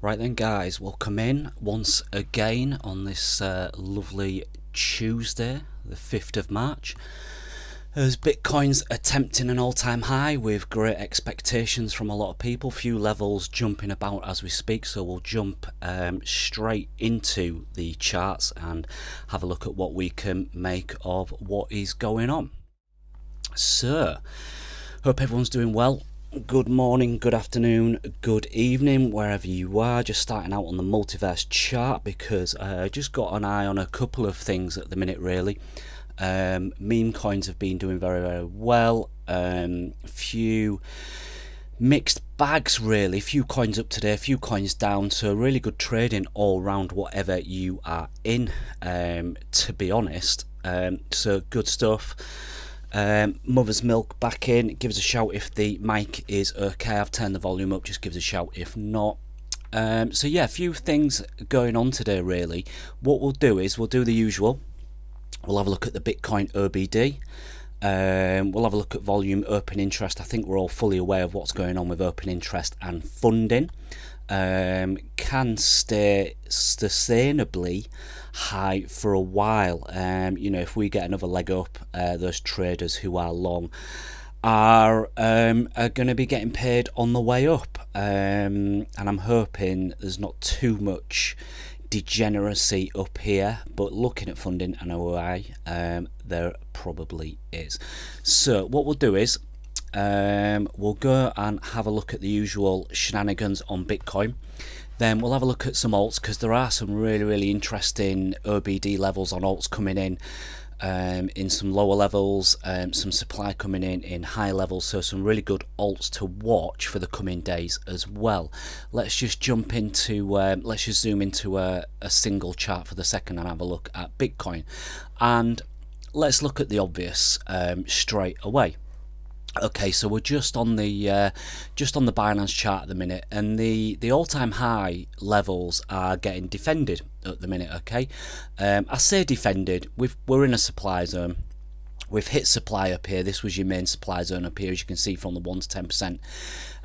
Right then guys, welcome in once again on this lovely Tuesday, the 5th of March. As Bitcoin's attempting an all-time high with great expectations from a lot of people, few levels jumping about as we speak, so we'll jump straight into the charts and have a look at what we can make of what is going on. So, hope everyone's doing well. Good morning, good afternoon, good evening, wherever you are. Just starting out on the multiverse chart because I just got an eye on a couple of things at the minute really. Meme coins have been doing very well. Few mixed bags really, few coins up today, few coins down, so really good trading all round whatever you are in, to be honest. So good stuff. Mother's Milk back in. Give us a shout if the mic is okay. I've turned the volume up, just give us a shout if not. So yeah, a few things going on today really. What we'll do is we'll do the usual. We'll have a look at the Bitcoin OBD. We'll have a look at volume, open interest. I think we're all fully aware of what's going on with open interest and funding. Can stay sustainably high for a while. You know, if we get another leg up, those traders who are long are going to be getting paid on the way up, and I'm hoping there's not too much degeneracy up here, but looking at funding and OI, there probably is. So what we'll do is we'll go and have a look at the usual shenanigans on Bitcoin. Then we'll have a look at some alts because there are some really interesting OBD levels on alts coming in some lower levels, some supply coming in high levels, so some really good alts to watch for the coming days as well. Let's just jump into let's just zoom into a single chart for the second and have a look at Bitcoin, and let's look at the obvious straight away. Okay, so we're just on the Binance chart at the minute, and the all-time high levels are getting defended at the minute. Okay, I say defended. We're in a supply zone. We've hit supply up here. This was your main supply zone up here, as you can see from the 1 to 10%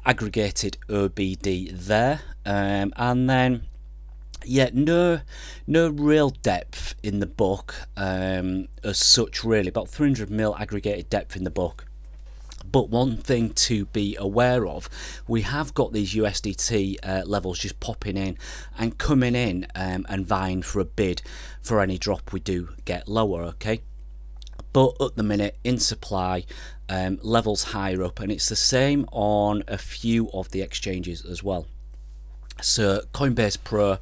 aggregated OBD there, and then yeah, no real depth in the book as such really. About 300 mil aggregated depth in the book. But one thing to be aware of, we have got these USDT levels just popping in and coming in and vying for a bid for any drop we do get lower, okay? But at the minute, in supply, levels higher up, and it's the same on a few of the exchanges as well. So Coinbase Pro,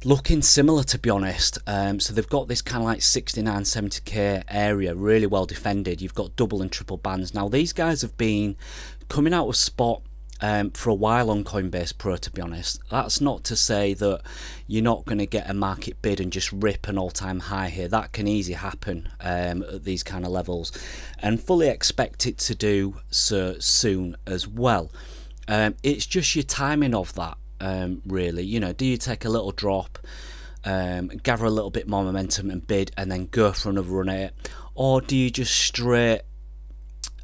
looking similar, to be honest. So they've got this kind of like 69, 70k area really well defended. You've got double and triple bands. Now these guys have been coming out of spot for a while on Coinbase Pro, to be honest. That's not to say that you're not going to get a market bid and just rip an all-time high here. That can easily happen at these kind of levels, and fully expect it to do so soon as well. It's just your timing of that. Really, you know, do you take a little drop, gather a little bit more momentum and bid, and then go for another run at it, or do you just straight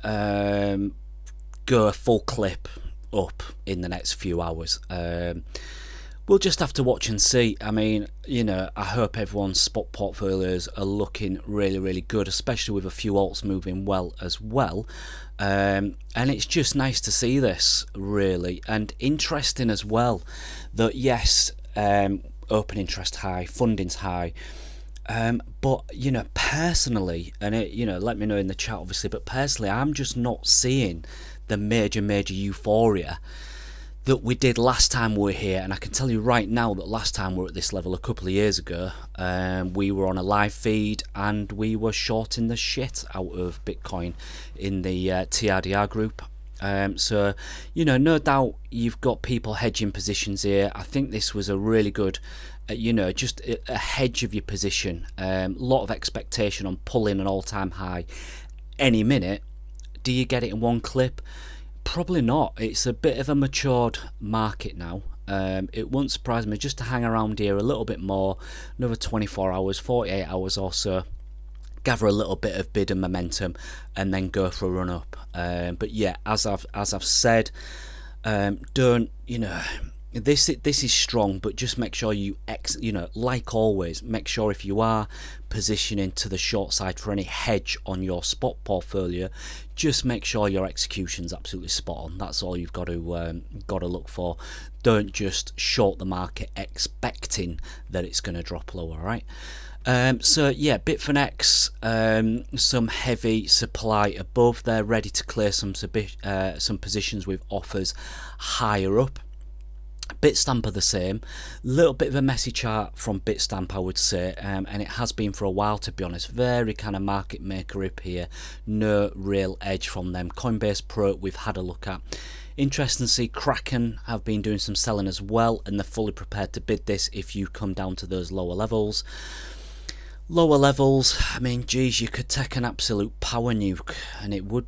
go full clip up in the next few hours? We'll just have to watch and see. I mean, you know, I hope everyone's spot portfolios are looking really good, especially with a few alts moving well as well. And it's just nice to see this really, and interesting as well that yes, open interest high, funding's high, but you know, personally, and it, you know, let me know in the chat obviously, but personally I'm just not seeing the major euphoria that we did last time we were here. And I can tell you right now that last time we were at this level a couple of years ago, we were on a live feed and we were shorting the shit out of Bitcoin in the TRDR group. So, you know, no doubt you've got people hedging positions here. I think this was a really good, you know, just a hedge of your position. Lot of expectation on pulling an all-time high any minute. Do you get it in one clip? Probably not. It's a bit of a matured market now. It won't surprise me just to hang around here a little bit more, another 24 hours, 48 hours or so, gather a little bit of bid and momentum, and then go for a run up. But yeah, as I've said, don't, you know, this is strong, but just make sure you like always, make sure if you are positioning to the short side for any hedge on your spot portfolio, just make sure your execution's absolutely spot on. That's all you've got to look for. Don't just short the market expecting that it's going to drop lower, right? So yeah, Bitfinex, some heavy supply above. They're ready to clear some positions with offers higher up. Bitstamp are the same. Little bit of a messy chart from Bitstamp, I would say, and it has been for a while, to be honest. Very kind of market maker up here. No real edge from them. Coinbase Pro we've had a look at. Interesting to see Kraken have been doing some selling as well, and they're fully prepared to bid this if you come down to those lower levels. Lower levels, I mean, geez, you could take an absolute power nuke, and it would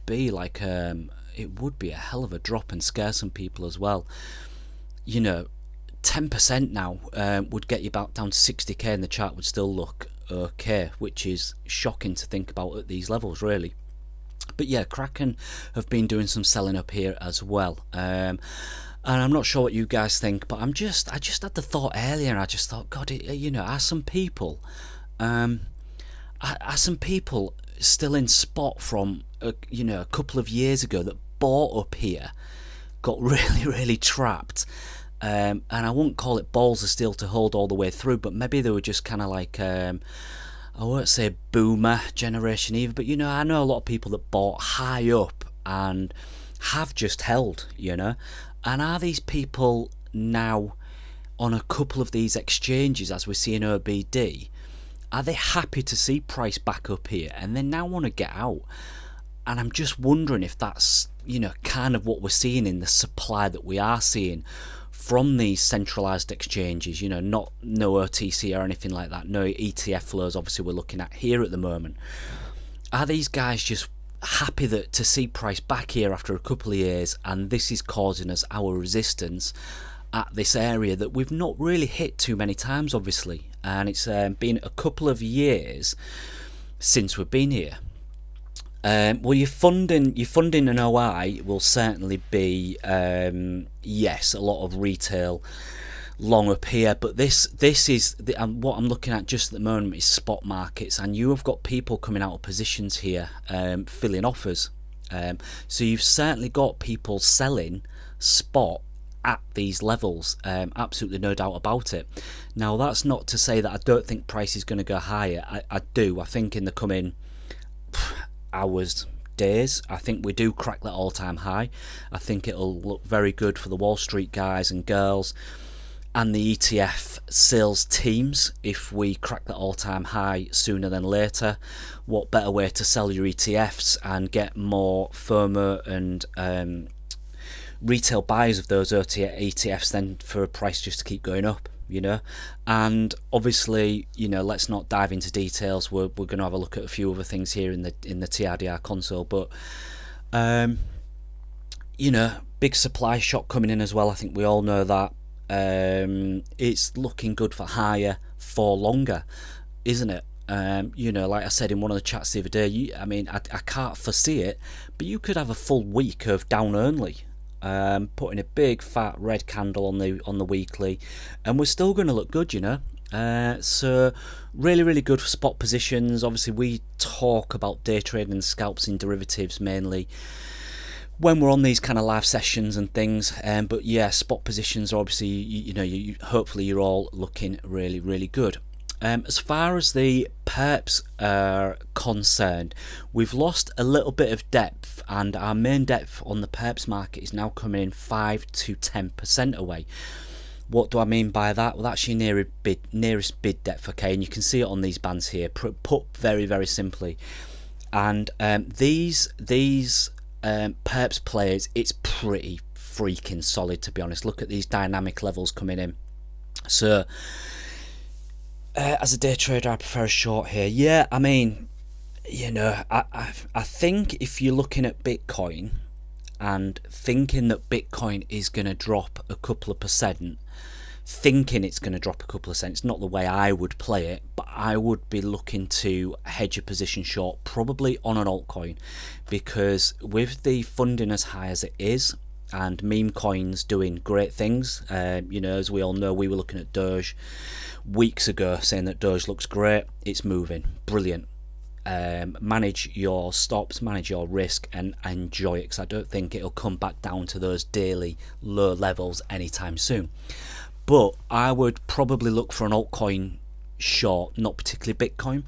be like it would be a hell of a drop and scare some people as well. 10% now would get you back down to 60k, and the chart would still look okay, which is shocking to think about at these levels, really. But yeah, Kraken have been doing some selling up here as well. And I'm not sure what you guys think, but I just had the thought earlier, and I just thought, God, are some people still in spot from a couple of years ago that bought up here, got really trapped, and I won't call it balls of steel to hold all the way through, but maybe they were just kind of like, I won't say boomer generation either, but I know a lot of people that bought high up and have just held, and are these people now on a couple of these exchanges, as we see in OBD, are they happy to see price back up here and they now want to get out? And I'm just wondering if that's kind of what we're seeing in the supply that we are seeing from these centralized exchanges, no OTC or anything like that, no ETF flows obviously we're looking at here at the moment. Are these guys just happy to see price back here after a couple of years, and this is causing us our resistance at this area that we've not really hit too many times, obviously, and it's been a couple of years since we've been here. Well, your funding an OI will certainly be yes, a lot of retail long up here, but this is what I'm looking at just at the moment is spot markets, and you have got people coming out of positions here, filling offers. So you've certainly got people selling spot at these levels, absolutely no doubt about it. Now that's not to say that I don't think price is going to go higher. I do. I think in the coming hours, days, I think we do crack that all-time high. I think it'll look very good for the Wall Street guys and girls and the ETF sales teams if we crack that all-time high sooner than later. What better way to sell your ETFs and get more FOMO and retail buyers of those ETFs than for a price just to keep going up, and obviously, let's not dive into details. We're going to have a look at a few other things here in the TRDR console, but big supply shock coming in as well. I think we all know that. It's looking good for higher for longer, isn't it? Like I said in one of the chats the other day, I can't foresee it, but you could have a full week of down only. Putting a big fat red candle on the weekly, and we're still going to look good, so really good for spot positions. Obviously we talk about day trading and scalps in derivatives mainly when we're on these kind of live sessions and things, but yeah, spot positions are obviously hopefully you're all looking really good. As far as the perps are concerned, we've lost a little bit of depth, and our main depth on the perps market is now coming in 5 to 10% away. What do I mean by that? Well, that's your nearest bid depth, okay, and you can see it on these bands here, put very simply. And these perps players, it's pretty freaking solid, to be honest. Look at these dynamic levels coming in. So as a day trader, I prefer a short here. Yeah, I think if you're looking at Bitcoin and thinking that Bitcoin is going to drop a couple of percent, it's not the way I would play it, but I would be looking to hedge a position short, probably on an altcoin, because with the funding as high as it is, and meme coins doing great things. You know, as we all know, we were looking at Doge weeks ago saying that Doge looks great. It's moving, brilliant. Manage your stops, manage your risk, and enjoy it, because I don't think it'll come back down to those daily low levels anytime soon. But I would probably look for an altcoin short, not particularly Bitcoin,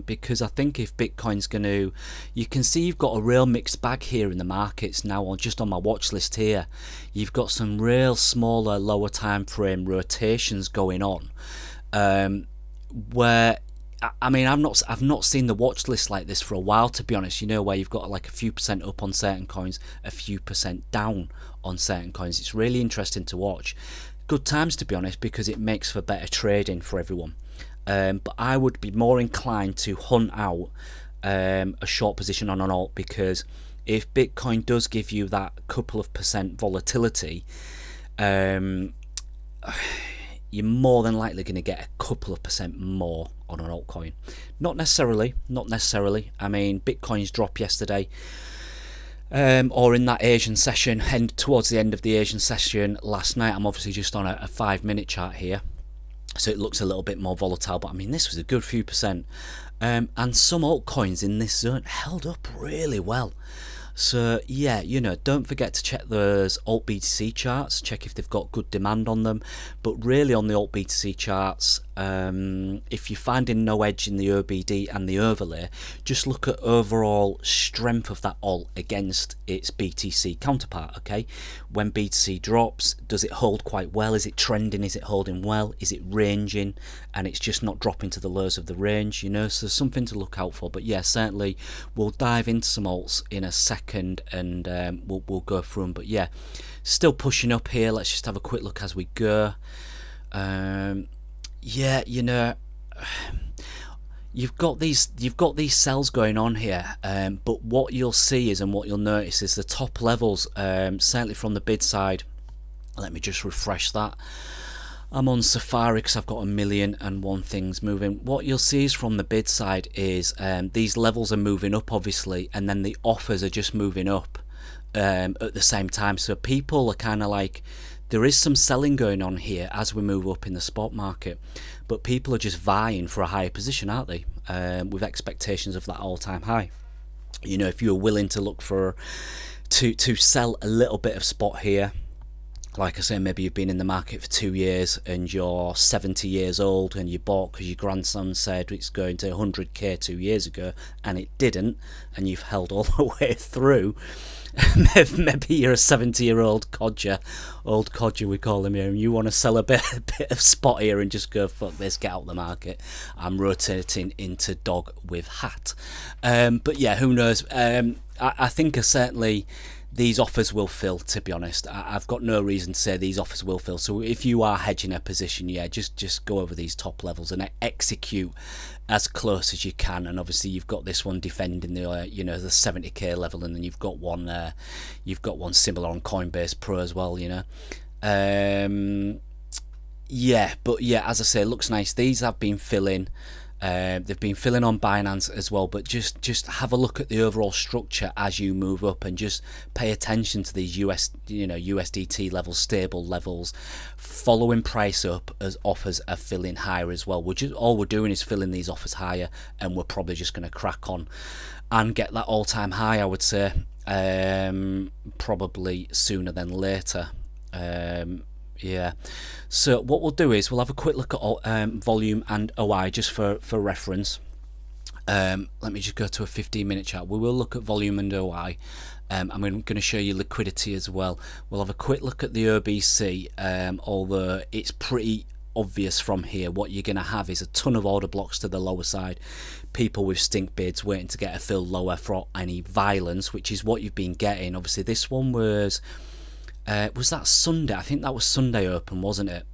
because I think if Bitcoin's going to, you can see you've got a real mixed bag here in the markets now. On just on my watch list here, you've got some real smaller, lower time frame rotations going on, where, I mean, I've not seen the watch list like this for a while, to be honest. You know, where you've got like a few percent up on certain coins, a few percent down on certain coins. It's really interesting to watch. Good times, to be honest, because it makes for better trading for everyone. But I would be more inclined to hunt out a short position on an alt, because if Bitcoin does give you that couple of percent volatility, you're more than likely going to get a couple of percent more on an altcoin. Not necessarily. I mean, Bitcoin's drop yesterday, or in that Asian session, and towards the end of the Asian session last night. I'm obviously just on a 5-minute chart here, so it looks a little bit more volatile, but I mean, this was a good few percent. And some altcoins in this zone held up really well. So yeah, you know, don't forget to check those alt BTC charts, check if they've got good demand on them. But really on the alt BTC charts, if you're finding no edge in the OBD and the overlay, just look at overall strength of that alt against its BTC counterpart. Okay, when BTC drops, does it hold quite well? Is it trending? Is it holding well? Is it ranging and it's just not dropping to the lows of the range? You know, so something to look out for. But yeah, certainly we'll dive into some alts in a second, and we'll go through them. But yeah, still pushing up here. Let's just have a quick look as we go. Yeah, you know, you've got these cells going on here, but what you'll see is, and what you'll notice is, the top levels, certainly from the bid side. Let me just refresh that. I'm on Safari because I've got 1,000,001 things moving. What you'll see is from the bid side is these levels are moving up, obviously, and then the offers are just moving up at the same time. So people are kind of like, there is some selling going on here as we move up in the spot market, but people are just vying for a higher position, aren't they? With expectations of that all-time high. You know, if you're willing to look for to sell a little bit of spot here, like I say, maybe you've been in the market for 2 years and you're 70 years old and you bought because your grandson said it's going to 100k 2 years ago and it didn't, and you've held all the way through. Maybe you're a 70-year-old codger, old codger we call him here, and you want to sell a bit of spot here and just go, fuck this, get out the market. I'm rotating into dog with hat. But yeah, who knows? I think certainly these offers will fill, to be honest. I've got no reason to say these offers will fill. So if you are hedging a position, yeah, just go over these top levels and execute as close as you can. And obviously you've got this one defending the you know, the 70k level, and then you've got one similar on Coinbase Pro as well, you know. Yeah, but yeah, as I say, it looks nice. These have been filling. They've been filling on Binance as well, but just have a look at the overall structure as you move up, and just pay attention to these USDT levels, stable levels, following price up as offers are filling higher as well. All we're doing is filling these offers higher, and we're probably just going to crack on and get that all-time high, I would say, probably sooner than later. Yeah, so what we'll do is we'll have a quick look at volume and OI just for reference. Let me just go to a 15-minute chart. We will look at volume and OI. I'm going to show you liquidity as well. We'll have a quick look at the OBC, although it's pretty obvious from here. What you're going to have is a ton of order blocks to the lower side, people with stink bids waiting to get a fill lower for any violence, which is what you've been getting. Obviously this one was that Sunday? I think that was Sunday open, wasn't it?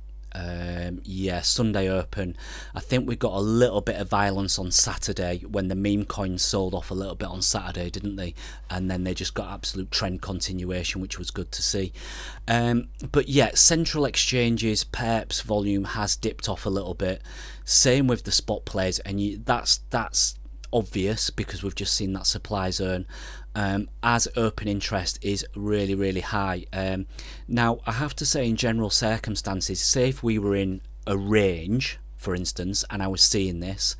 Yeah, Sunday open. I think we got a little bit of violence on Saturday when the meme coins sold off a little bit on Saturday, didn't they? And then they just got absolute trend continuation, which was good to see. But yeah, central exchanges, perps volume has dipped off a little bit. Same with the spot plays, and that's obvious because we've just seen that supply zone, as open interest is really high. Now I have to say, in general circumstances, say if we were in a range, for instance, and I was seeing this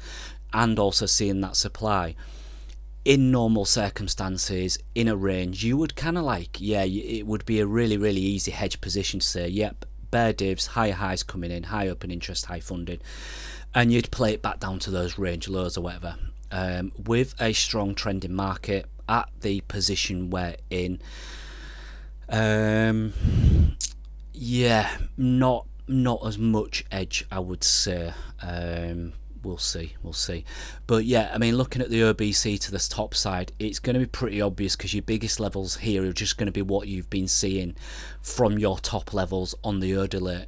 and also seeing that supply, in normal circumstances, in a range, you would kind of like, yeah, it would be a really easy hedge position to say, yep, bear divs, higher highs coming in, high open interest, high funding, and you'd play it back down to those range lows or whatever. With a strong trending market at the position we're in, yeah, not as much edge, I would say. We'll see. But yeah, I mean, looking at the OBC to this top side, it's going to be pretty obvious because your biggest levels here are just going to be what you've been seeing from your top levels on the overlay,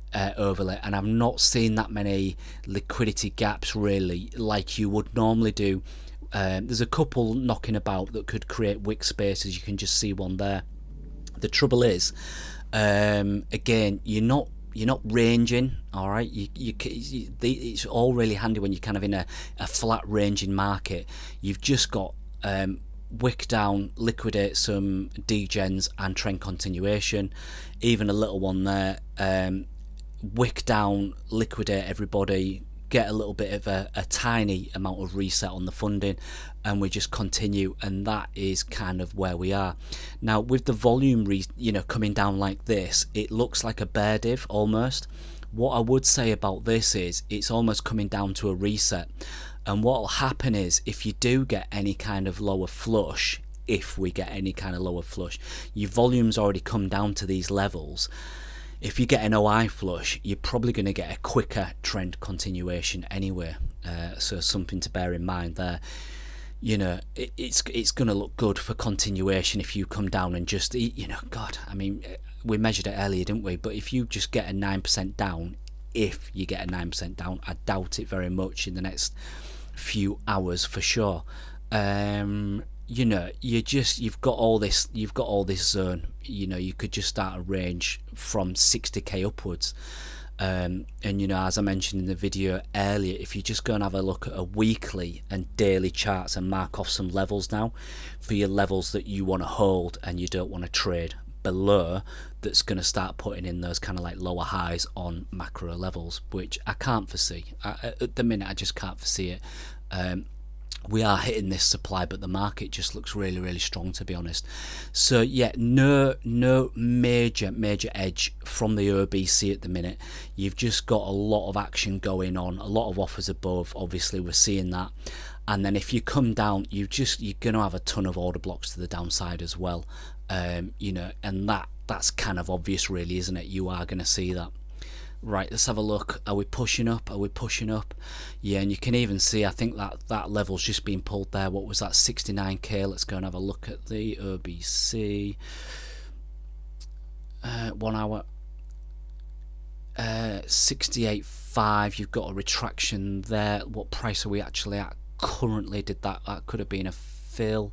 and I've not seen that many liquidity gaps really like you would normally do. There's a couple knocking about that could create wick spaces. You can just see one there. The trouble is, again, you're not ranging, all right. It's all really handy when you're kind of in a flat ranging market. You've just got wick down, liquidate some degens and trend continuation, even a little one there, wick down, liquidate everybody, get a little bit of a tiny amount of reset on the funding, and we just continue, and that is kind of where we are now. With the volume coming down like this, it looks like a bear div almost. What I would say about this is it's almost coming down to a reset, and what will happen is if you do get any kind of lower flush, if we get any kind of lower flush, your volume's already come down to these levels. If you get an OI flush, you're probably going to get a quicker trend continuation anyway, so something to bear in mind there. It's going to look good for continuation if you come down and just, God, I mean, we measured it earlier, didn't we? But if you just get a 9% down, I doubt it very much in the next few hours for sure. You've got all this zone. You could just start a range from 60k upwards. And as I mentioned in the video earlier, if you just go and have a look at a weekly and daily charts and mark off some levels now for your levels that you want to hold and you don't want to trade below, that's going to start putting in those kind of like lower highs on macro levels, which I can't foresee at the minute. I just can't foresee it. We are hitting this supply, but the market just looks really strong, to be honest. So yeah, no major edge from the OBC at the minute. You've just got a lot of action going on, a lot of offers above, obviously we're seeing that, and then if you come down, you're going to have a ton of order blocks to the downside as well. And that's kind of obvious really, isn't it? You are going to see that. Right, let's have a look. Are we pushing up? Yeah, and you can even see, I think that level's just been pulled there. What was that, 69k? Let's go and have a look at the OBC. 1 hour. 68.5. You've got a retraction there. What price are we actually at currently? That could have been a fill.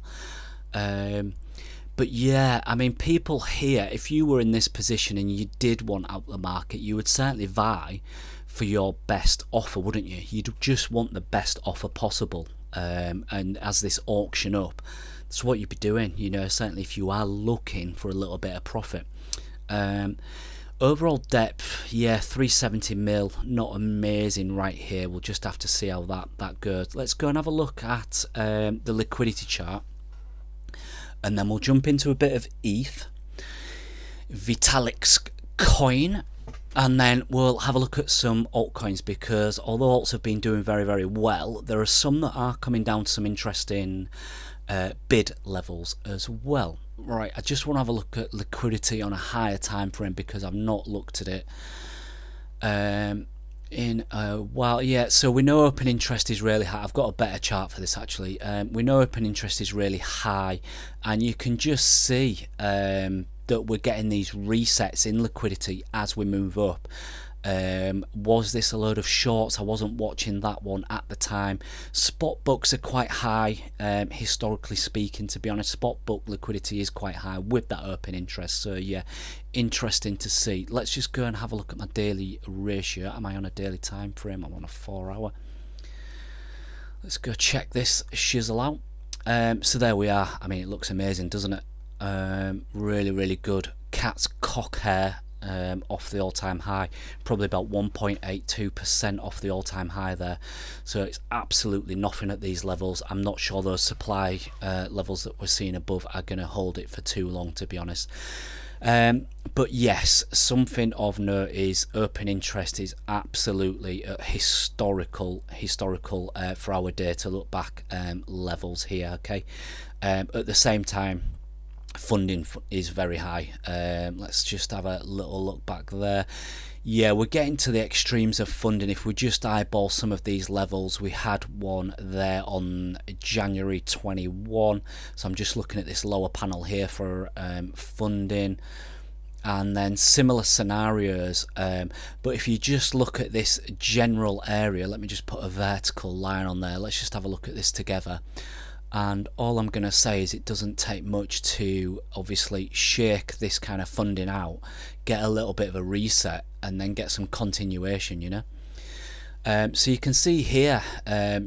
But yeah, I mean, people here, if you were in this position and you did want out the market, you would certainly vie for your best offer, wouldn't you? You'd just want the best offer possible. And as this auction up, that's what you'd be doing, certainly if you are looking for a little bit of profit. Overall depth, yeah, 370 mil, not amazing right here. We'll just have to see how that goes. Let's go and have a look at the liquidity chart. And then we'll jump into a bit of ETH, Vitalik's coin, and then we'll have a look at some altcoins, because although alts have been doing very well, there are some that are coming down to some interesting bid levels as well. Right, I just want to have a look at liquidity on a higher time frame because I've not looked at it in a while. Yeah, so we know open interest is really high. I've got a better chart for this actually. We know open interest is really high, and you can just see that we're getting these resets in liquidity as we move up. Was this a load of shorts? I wasn't watching that one at the time. Spot books are quite high, historically speaking, to be honest. Spot book liquidity is quite high with that open interest, so yeah, interesting to see. Let's just go and have a look at my daily ratio. Am I on a daily time frame? I'm on a 4 hour. Let's go check this shizzle out. So there we are. I mean, it looks amazing, doesn't it? Really good cat's cock hair off the all-time high, probably about 1.82% off the all-time high there. So it's absolutely nothing at these levels. I'm not sure those supply levels that we're seeing above are going to hold it for too long, to be honest. But yes, something of note is open interest is absolutely at historical for our data look back levels here. Okay, at the same time, funding is very high. Let's just have a little look back there. Yeah, we're getting to the extremes of funding. If we just eyeball some of these levels, we had one there on January 21. So I'm just looking at this lower panel here for funding, and then similar scenarios. But if you just look at this general area, let me just put a vertical line on there. Let's just have a look at this together. And all I'm going to say is it doesn't take much to obviously shake this kind of funding out, get a little bit of a reset, and then get some continuation, you know. So you can see here,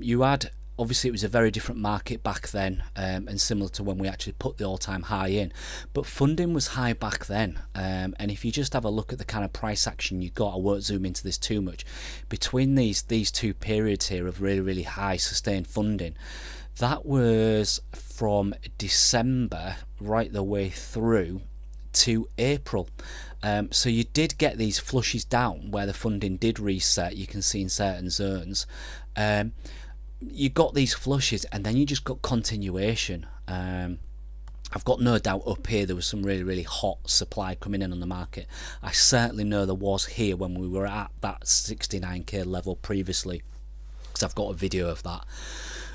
you had, obviously it was a very different market back then, and similar to when we actually put the all-time high in, but funding was high back then. And if you just have a look at the kind of price action you got, I won't zoom into this too much, between these two periods here of really high sustained funding, that was from December right the way through to April. So you did get these flushes down where the funding did reset. You can see in certain zones, you got these flushes, and then you just got continuation. I've got no doubt up here there was some really hot supply coming in on the market. I certainly know there was here when we were at that 69k level previously, because I've got a video of that,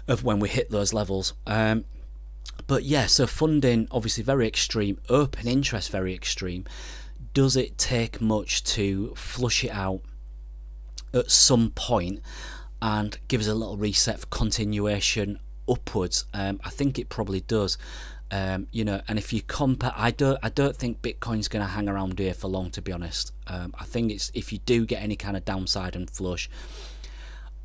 of when we hit those levels. But yeah, so funding obviously very extreme, open interest very extreme. Does it take much to flush it out at some point and give us a little reset for continuation upwards? I think it probably does. You know, and if you compare, I don't think Bitcoin's going to hang around here for long, to be honest. I think it's, if you do get any kind of downside and flush,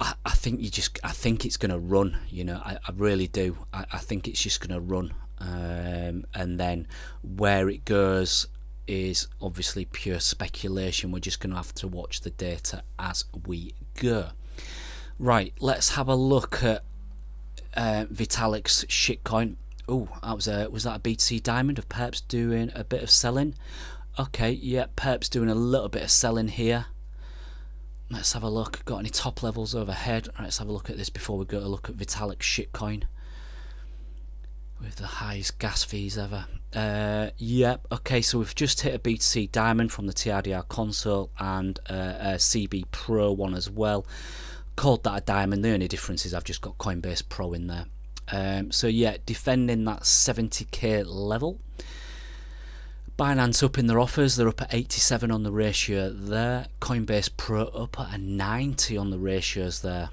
I think it's going to run, you know. I really do. I think it's just going to run, and then where it goes is obviously pure speculation. We're just going to have to watch the data as we go. Right, let's have a look at Vitalik's shitcoin. Oh, was that a BTC Diamond of Perps doing a bit of selling? Okay, yeah, Perps doing a little bit of selling here. Let's have a look. Got any top levels overhead? Right, let's have a look at this before we go to look at Vitalik's shitcoin with the highest gas fees ever. Yep. Okay, so we've just hit a BTC Diamond from the TRDR Console and a CB Pro one as well. Called that a diamond. The only difference is I've just got Coinbase Pro in there. So yeah, defending that 70k level. Binance up in their offers, they're up at 87 on the ratio there. Coinbase Pro up at a 90 on the ratios there.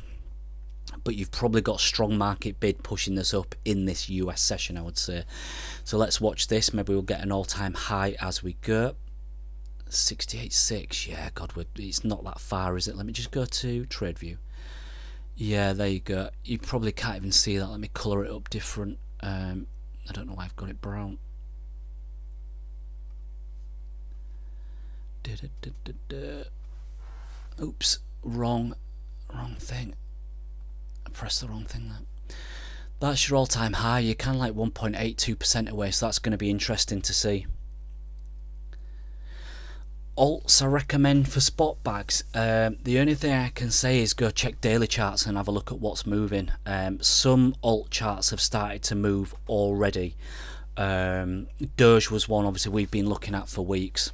But you've probably got strong market bid pushing this up in this US session, I would say. So let's watch this. Maybe we'll get an all-time high as we go. 68.6. Yeah, God, it's not that far, is it? Let me just go to TradeView. Yeah, there you go. You probably can't even see that. Let me colour it up different. I don't know why I've got it brown. Oops, wrong thing. I pressed the wrong thing there. That's your all-time high. You're kind of like 1.82% away, so that's going to be interesting to see. Alts I recommend for spot bags. The only thing I can say is go check daily charts and have a look at what's moving. Some alt charts have started to move already. Doge was one obviously we've been looking at for weeks.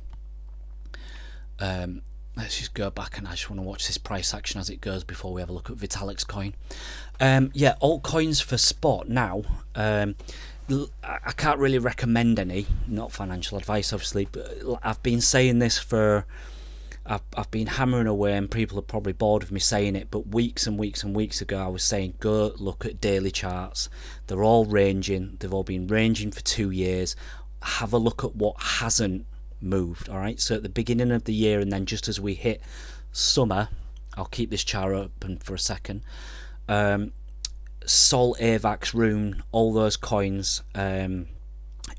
Let's just go back, and I just want to watch this price action as it goes before we have a look at Vitalik's coin. Yeah, altcoins for spot now. I can't really recommend any, not financial advice obviously, but I've been saying this for, I've been hammering away, and people are probably bored of me saying it, but weeks and weeks and weeks ago I was saying go look at daily charts. They're all ranging, they've all been ranging for 2 years. Have a look at what hasn't moved. All right, so at the beginning of the year, and then just as we hit summer, I'll keep this chart open for a second, Sol, Avax, Rune, all those coins,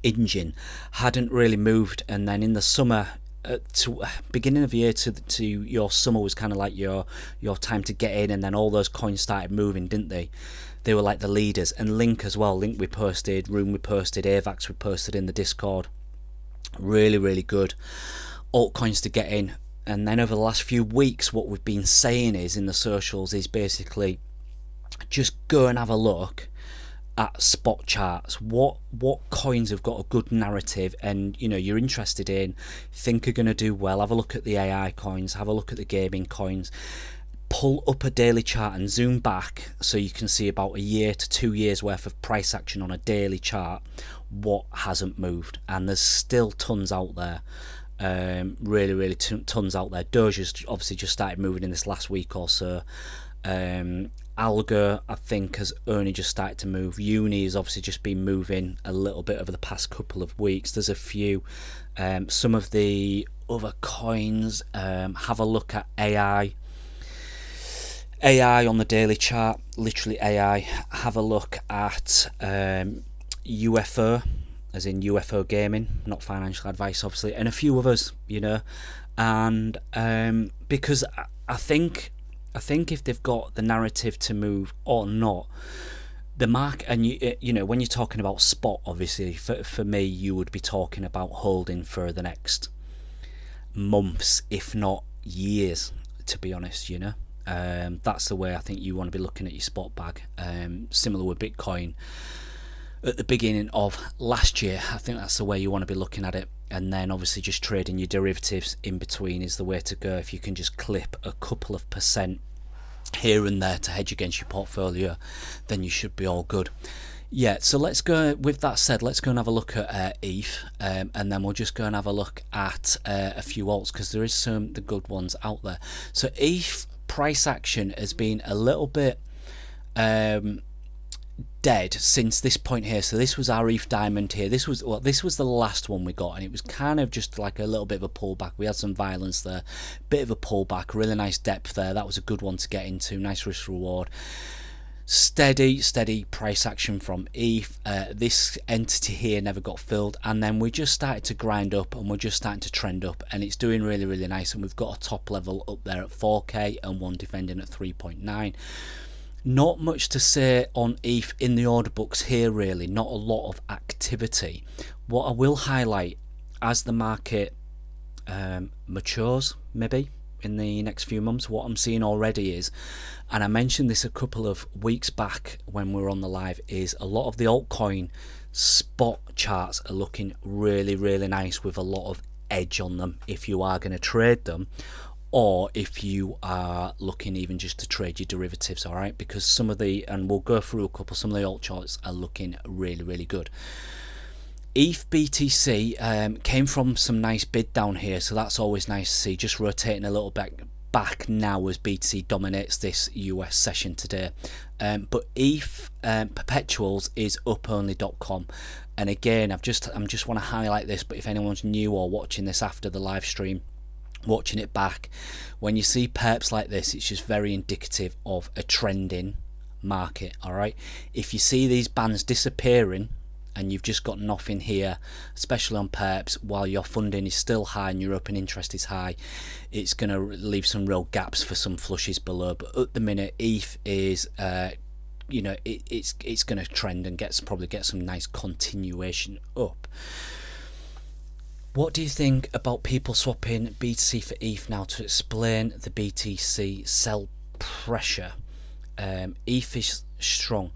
Engine hadn't really moved, and then in the summer, to beginning of the year to your summer was kind of like your time to get in, and then all those coins started moving, didn't they? They were like the leaders, and Link as well. Link we posted, Rune we posted, Avax we posted in the Discord. Really, really good altcoins to get in. And then over the last few weeks, what we've been saying is in the socials is basically just go and have a look at spot charts. What coins have got a good narrative and you're interested in, think are going to do well. Have a look at the AI coins, have a look at the gaming coins. Pull up a daily chart and zoom back so you can see about a year to 2 years worth of price action on a daily chart, what hasn't moved. And there's still tons out there, really tons out there. Doge's obviously just started moving in this last week or so. Algo I think has only just started to move. Uni has obviously just been moving a little bit over the past couple of weeks. There's a few. Some of the other coins, have a look at AI on the daily chart, literally AI. Have a look at UFO, as in UFO gaming, not financial advice obviously, and a few others, and because I think if they've got the narrative to move or not, the market, and when you're talking about spot, obviously for me you would be talking about holding for the next months, if not years, to be honest. That's the way I think you want to be looking at your spot bag. Similar with Bitcoin at the beginning of last year, I think that's the way you want to be looking at it. And then obviously just trading your derivatives in between is the way to go. If you can just clip a couple of percent here and there to hedge against your portfolio, then you should be all good. Yeah, so let's go, with that said, let's go and have a look at ETH, and then we'll just go and have a look at a few alts, because there is some the good ones out there. So ETH price action has been a little bit dead since this point here. So this was our ETH diamond here. This was the last one we got, and it was kind of just like a little bit of a pullback. We had some violence there, bit of a pullback, really nice depth there. That was a good one to get into, nice risk reward. Steady price action from ETH. This entity here never got filled, and then we just started to grind up, and we're just starting to trend up, and it's doing really nice. And we've got a top level up there at 4k and one defending at 3.9. Not much to say on ETH in the order books here, really. Not a lot of activity. What I will highlight as the market matures, maybe in the next few months, what I'm seeing already is, and I mentioned this a couple of weeks back when we were on the live, is a lot of the altcoin spot charts are looking really nice, with a lot of edge on them if you are going to trade them, or if you are looking even just to trade your derivatives. All right, because some of the, and we'll go through a couple, some of the alt charts are looking really good. ETH BTC came from some nice bid down here, so that's always nice to see. Just rotating a little bit back now as BTC dominates this US session today. But ETH perpetuals is uponly.com, and again I'm just want to highlight this, but if anyone's new or watching this after the live stream, watching it back, when you see perps like this, it's just very indicative of a trending market. All right, if you see these bands disappearing and you've just got nothing here, especially on perps, while your funding is still high and your open interest is high, it's going to leave some real gaps for some flushes below. But at the minute, ETH is it's going to trend and probably get some nice continuation up. What do you think about people swapping BTC for ETH now? To explain the BTC sell pressure, ETH is strong.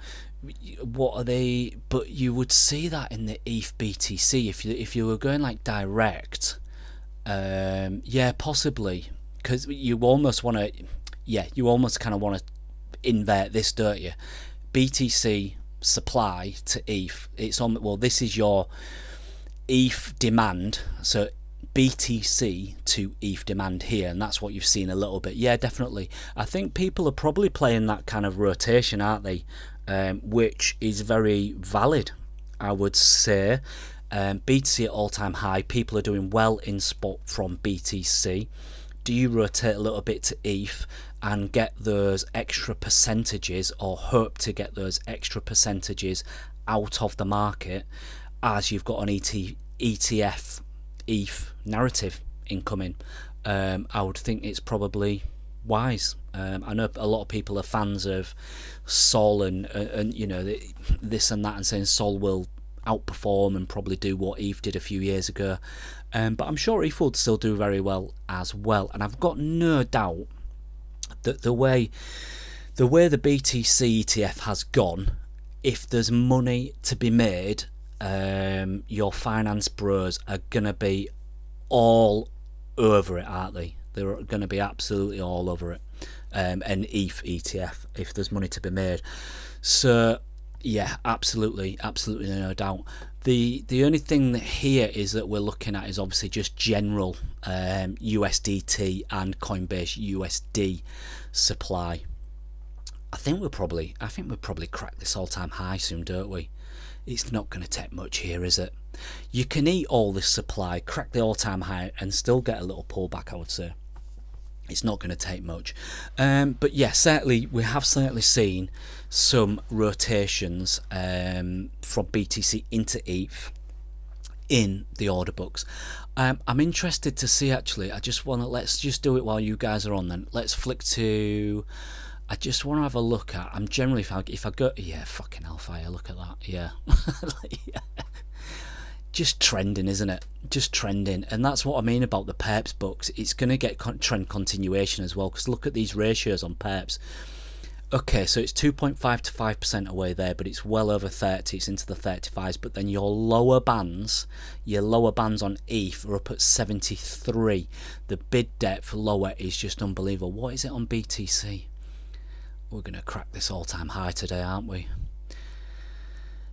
What are they? But you would see that in the ETH BTC if you were going like direct. Yeah, possibly, because you almost want to. Yeah, you almost kind of want to invert this, don't you? BTC supply to ETH. It's on. Well, this is your ETH demand. So BTC to ETH demand here, and that's what you've seen a little bit. Yeah, definitely. I think people are probably playing that kind of rotation, aren't they? Which is very valid, I would say. BTC at all-time high. People are doing well in spot from BTC. do you rotate a little bit to ETH and get those extra percentages, or hope to get those extra percentages out of the market as you've got an ETF ETH narrative incoming? I would think it's probably wise. I know a lot of people are fans of Sol and you know, this and that, and saying Sol will outperform and probably do what ETH did a few years ago, but I'm sure ETH would still do very well as well. And I've got no doubt that the way the BTC ETF has gone, if there's money to be made, your finance bros are gonna be all over it, aren't they? They're going to be absolutely all over it. An ETH ETF, if there's money to be made. So yeah, absolutely no doubt. The only thing that here is that we're looking at is obviously just general USDT and Coinbase USD supply. I think we'll probably crack this all-time high soon, don't we? It's not going to take much here, is it? You can eat all this supply, crack the all-time high, and still get a little pullback, I would say. It's not going to take much. But yeah, certainly we have seen some rotations from BTC into ETH in the order books. I'm interested to see, actually. Let's just do it while you guys are on then. Let's flick to... I just want to have a look at... I'm generally, if I go... Yeah, fucking hellfire, look at that. Yeah. Yeah. Just trending, isn't it? Just trending. And that's what I mean about the perps books. It's going to get trend continuation as well, because look at these ratios on perps. Okay, so it's 2.5 to 5% away there, but it's well over 30. It's into the 35s. But then your lower bands on ETH are up at 73. The bid depth lower is just unbelievable. What is it on BTC? We're going to crack this all-time high today, aren't we?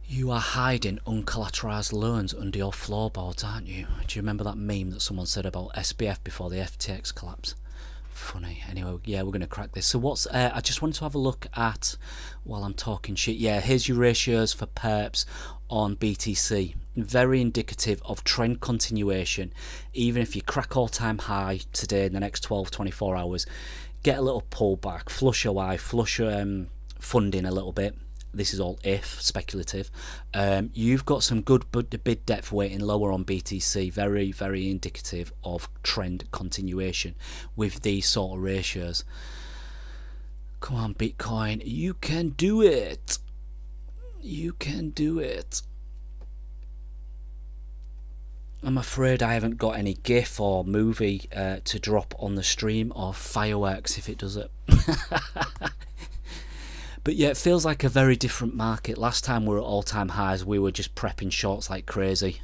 You are hiding uncollateralized loans under your floorboards, aren't you? Do you remember that meme that someone said about SBF before the FTX collapse? Funny. Anyway, yeah, we're going to crack this. So what's... I just wanted to have a look at, while I'm talking shit, yeah, here's your ratios for perps on BTC. Very indicative of trend continuation. Even if you crack all-time high today in the next 12-24 hours, get a little pullback, flush OI, flush funding a little bit. This is all if speculative. You've got some good bid depth waiting lower on BTC. Very, very indicative of trend continuation with these sort of ratios. Come on, Bitcoin, you can do it. You can do it. I'm afraid I haven't got any GIF or movie to drop on the stream, or fireworks if it does it. But yeah, it feels like a very different market. Last time we were at all-time highs, we were just prepping shorts like crazy.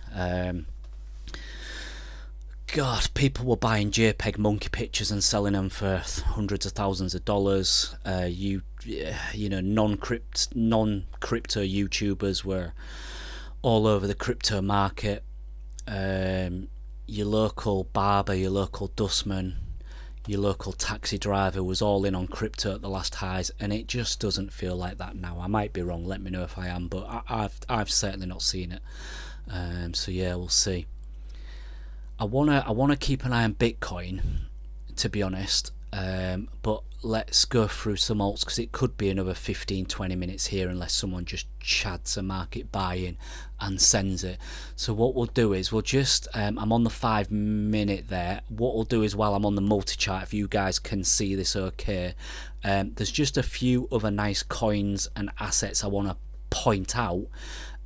God, people were buying JPEG monkey pictures and selling them for hundreds of thousands of dollars. You know, non-crypto YouTubers were all over the crypto market. Your local barber, your local dustman, your local taxi driver was all in on crypto at the last highs, and it just doesn't feel like that now. I might be wrong, let me know if I am, but I've certainly not seen it. So yeah, we'll see. I wanna keep an eye on Bitcoin, to be honest, but let's go through some alts, because it could be another 15-20 minutes here unless someone just chads a market buy-in and sends it. So what we'll do is we'll just I'm on the 5 minute there. What we'll do is, while I'm on the multi-chart, if you guys can see this okay, there's just a few other nice coins and assets I want to point out,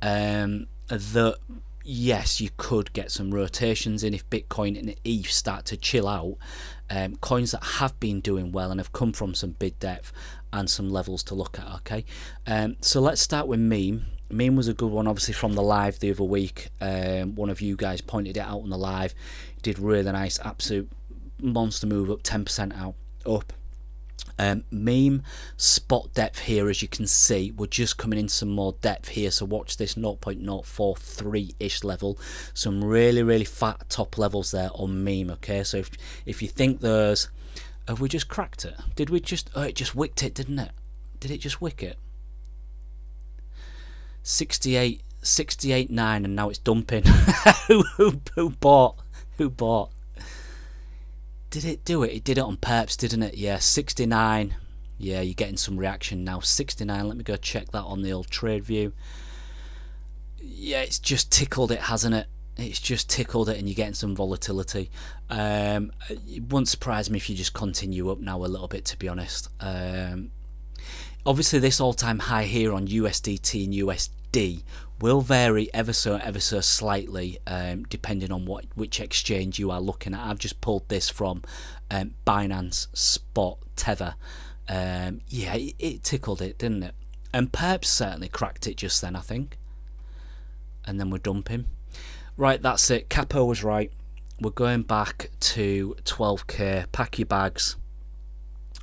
that yes, you could get some rotations in if Bitcoin and ETH start to chill out. Coins that have been doing well and have come from some bid depth and some levels to look at. Okay, so let's start with meme. Meme was a good one, obviously, from the live the other week. One of you guys pointed it out on the live. Did really nice, absolute monster move, up 10% out up. Meme spot depth here, as you can see, we're just coming in some more depth here, so watch this 0.043 ish level, some really fat top levels there on meme. Okay, so if you think there's, have we just cracked it? Did we just, oh, it just wicked it, didn't it? Did it just wick it? 68.9, and now it's dumping. who bought? Did it do it? It did it on perps, didn't it? Yeah, 69. Yeah, you're getting some reaction now. 69. Let me go check that on the old trade view. Yeah, it's just tickled it, hasn't it? It's just tickled it, and you're getting some volatility. It wouldn't surprise me if you just continue up now a little bit, to be honest. Obviously, this all-time high here on USDT and USD will vary ever so slightly, depending on which exchange you are looking at. I've just pulled this from Binance Spot Tether. Yeah, it tickled it, didn't it? And perps certainly cracked it just then, I think. And then we're dumping. Right, that's it. Capo was right. We're going back to 12k. Pack your bags.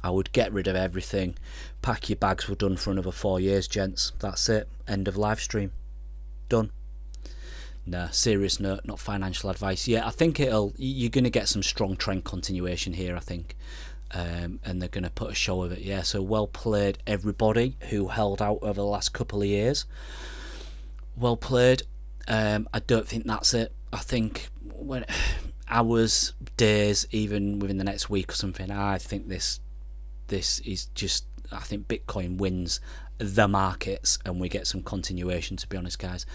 I would get rid of everything. Pack your bags. We're done for another 4 years, gents. That's it. End of live stream. Done. No, serious note, not financial advice. Yeah, I think you're going to get some strong trend continuation here, I think. And they're going to put a show of it. Yeah, so well played, everybody who held out over the last couple of years. Well played. I don't think that's it. I think when hours, days, even within the next week or something, I think this is just, I think Bitcoin wins the markets and we get some continuation, to be honest, guys.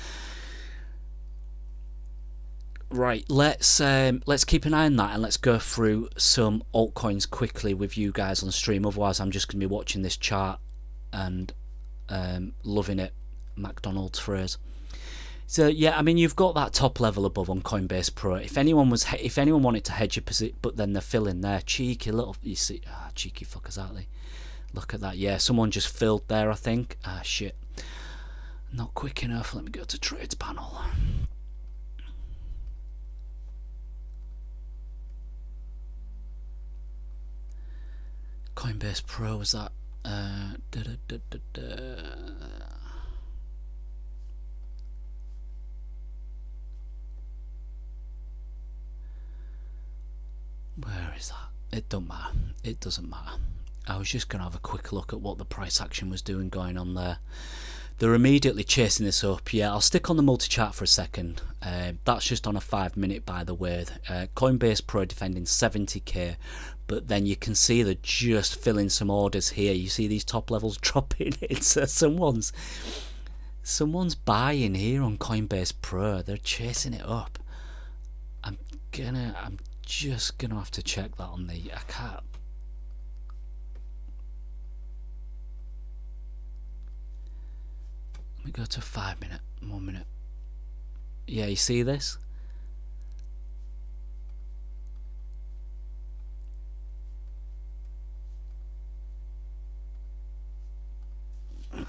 Right, let's keep an eye on that, and let's go through some altcoins quickly with you guys on stream. Otherwise, I'm just going to be watching this chart and loving it. McDonald's phrase. So yeah, I mean, you've got that top level above on Coinbase Pro. If anyone wanted to hedge a position, but then they're filling there, cheeky little, you see, cheeky fuckers, aren't they? Look at that. Yeah, someone just filled there, I think. Shit, not quick enough. Let me go to trades panel. Coinbase Pro, was that? Where is that? It don't matter. It doesn't matter. I was just going to have a quick look at what the price action was doing going on there. They're immediately chasing this up. Yeah, I'll stick on the multi-chart for a second. That's just on a 5 minute, by the way. Coinbase Pro defending 70k, but then you can see they're just filling some orders here. You see these top levels dropping. It's someone's buying here on Coinbase Pro. They're chasing it up. I'm just gonna have to check that on the. I can't. Let me go to 5 minute. 1 minute. Yeah, you see this?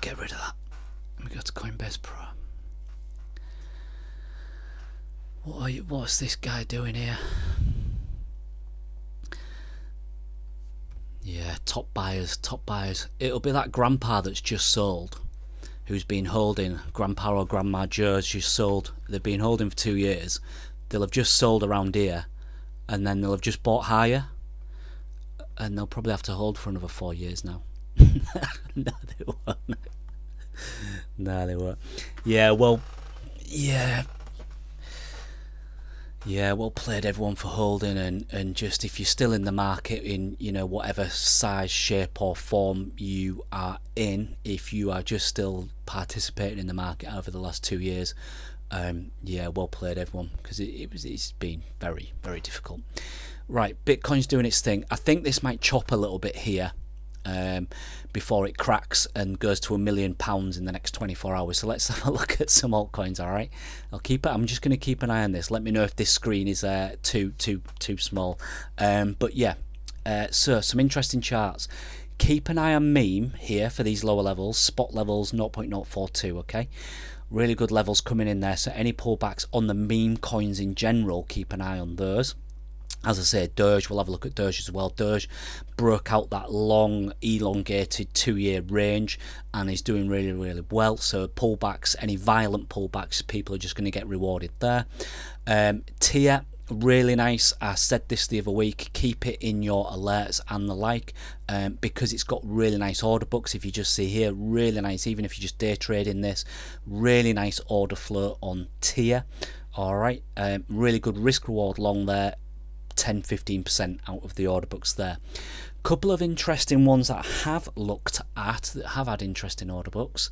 Get rid of that. Let me go to Coinbase Pro. What's this guy doing here? Yeah, top buyers. It'll be that grandpa that's just sold, who's been holding. Grandpa or Grandma Joe's just sold. They've been holding for 2 years. They'll have just sold around here, and then they'll have just bought higher, and they'll probably have to hold for another 4 years now. No, they won't. No, they won't. Yeah, well, yeah. Yeah, well played everyone for holding, and just if you're still in the market in, you know, whatever size, shape or form you are in, if you are just still participating in the market over the last 2 years, yeah, well played everyone, because it's been very, very difficult. Right, Bitcoin's doing its thing. I think this might chop a little bit here before it cracks and goes to £1 million in the next 24 hours. So let's have a look at some altcoins. All right, I'm just going to keep an eye on this. Let me know if this screen is too small. But yeah, so some interesting charts. Keep an eye on meme here for these lower levels. Spot levels 0.042. Okay, really good levels coming in there. So any pullbacks on the meme coins in general, keep an eye on those. As I say, Doge, we'll have a look at Doge as well. Doge broke out that long, elongated 2 year range and is doing really, really well. So pullbacks, any violent pullbacks, people are just going to get rewarded there. TIA, really nice. I said this the other week, keep it in your alerts and the like, because it's got really nice order books. If you just see here, really nice, even if you just day trade in this, really nice order flow on TIA. All right, really good risk reward long there. 10-15% out of the order books there. Couple of interesting ones that I have looked at that have had interesting order books.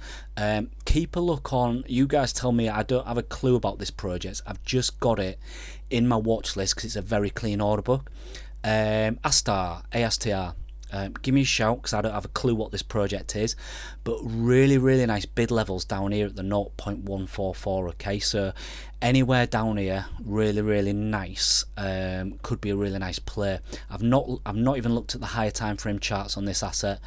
Keep a look on, you guys tell me, I don't have a clue about this project. I've just got it in my watch list because it's a very clean order book. ASTR. Give me a shout because I don't have a clue what this project is, but really nice bid levels down here at the 0.144. okay, so anywhere down here really nice. Could be a really nice play. I've not even looked at the higher time frame charts on this asset,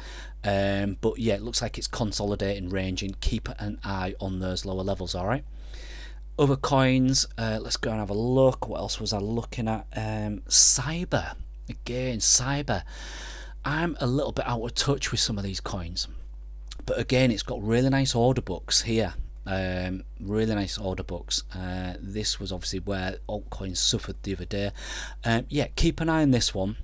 but yeah, it looks like it's consolidating, ranging. Keep an eye on those lower levels. All right, other coins, let's go and have a look. What else was I looking at? Cyber, again, Cyber. I'm a little bit out of touch with some of these coins, but again, it's got really nice order books here. Really nice order books. This was obviously where altcoins suffered the other day. Yeah, keep an eye on this one.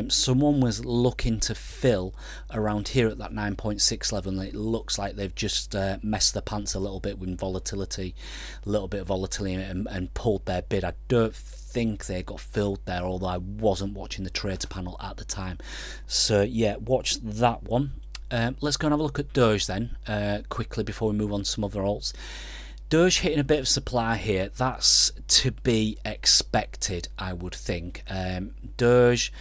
Someone was looking to fill around here at that 9.6 level, and it looks like they've just messed their pants a little bit with volatility, a little bit of volatility, and pulled their bid. I don't think they got filled there, although I wasn't watching the trades panel at the time. So yeah, watch that one. Let's go and have a look at Doge then, quickly before we move on to some other alts. Doge hitting a bit of supply here. That's to be expected, I would think. Doge,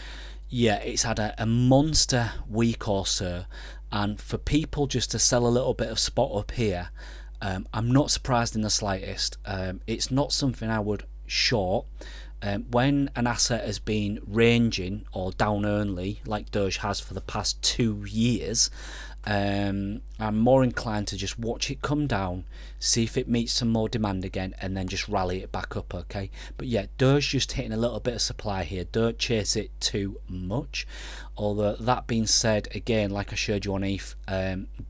yeah, it's had a monster week or so, and for people just to sell a little bit of spot up here, I'm not surprised in the slightest. It's not something I would short. When an asset has been ranging or down only like Doge has for the past 2 years, I'm more inclined to just watch it come down, see if it meets some more demand again, and then just rally it back up. Okay, but yeah, Doge just hitting a little bit of supply here. Don't chase it too much. Although that being said, again, like I showed you on ETH,